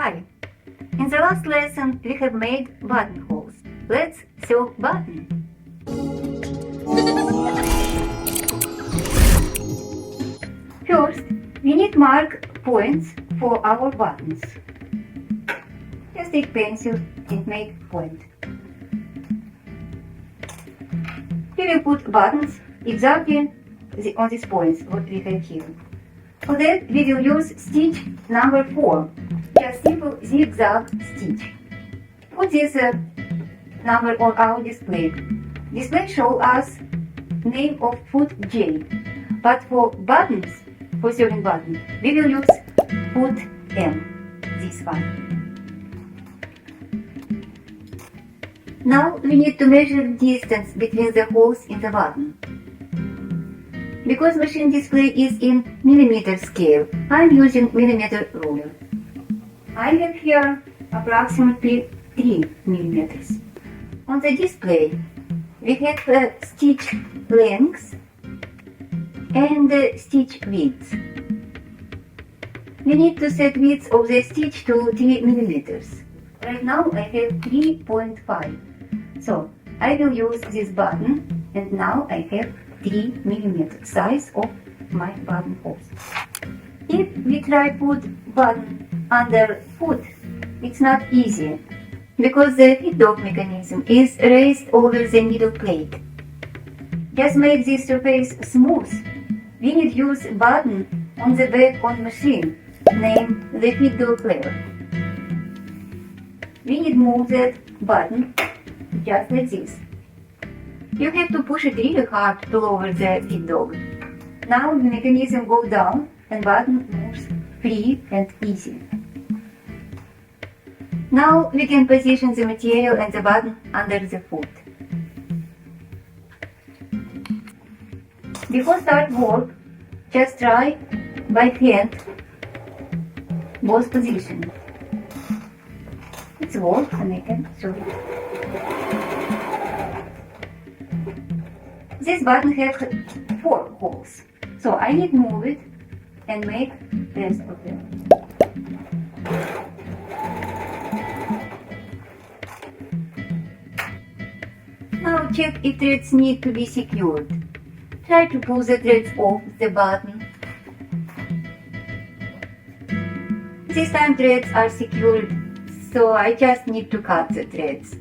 Hi! In the last lesson we have made buttonholes. Let's sew button. First, we need mark points for our buttons. Just take pencil and make point. We will put buttons exactly on these points what we have here. For that we will use stitch number 4, just simple zigzag stitch. Put this number on our display. Display show us name of foot J, but for buttons, for sewing button, we will use foot M, this one. Now we need to measure distance between the holes in the button. Because machine display is in millimeter scale, I am using millimeter ruler. I have here approximately 3 millimeters. On the display, we have stitch length and stitch width. We need to set width of the stitch to 3 millimeters. Right now I have 3.5. So I will use this button, and now I have 3 millimeter size of my buttonholes. If we try put button under foot, it's not easy, because the feed dog mechanism is raised over the needle plate. Just make this surface smooth. We need use button on the back on machine, named the feed dog lever. We need move that button just like this. You have to push it really hard to lower the feed dog. Now the mechanism goes down and button moves free and easy. Now we can position the material and the button under the foot. Before start work, just try by hand both positions. It's work and I can show it. This button has 4 holes, so I need to move it and make the rest of them. Now check if threads need to be secured. Try to pull the threads off the button. This time threads are secured, so I just need to cut the threads.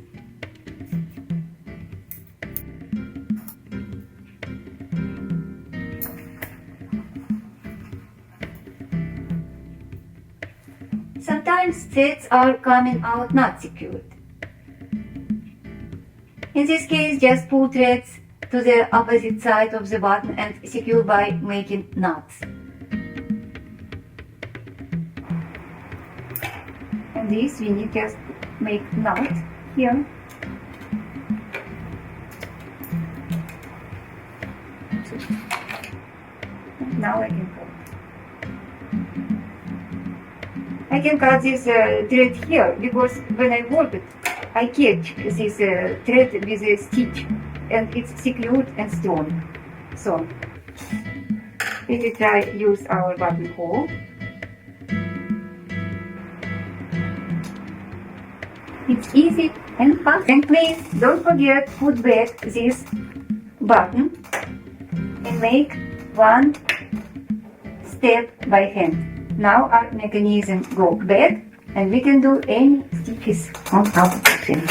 Sometimes threads are coming out not secured. In this case, just pull threads to the opposite side of the button and secure by making knots. And this we need just make knot here. And now I can cut. I can cut this thread here, because when I work it, I catch this thread with a stitch, and it's secured and strong. So, if we try use our buttonhole, it's easy and fast. And please don't forget put back this button and make one step by hand. Now our mechanism goes back and we can do any stitches on our machine.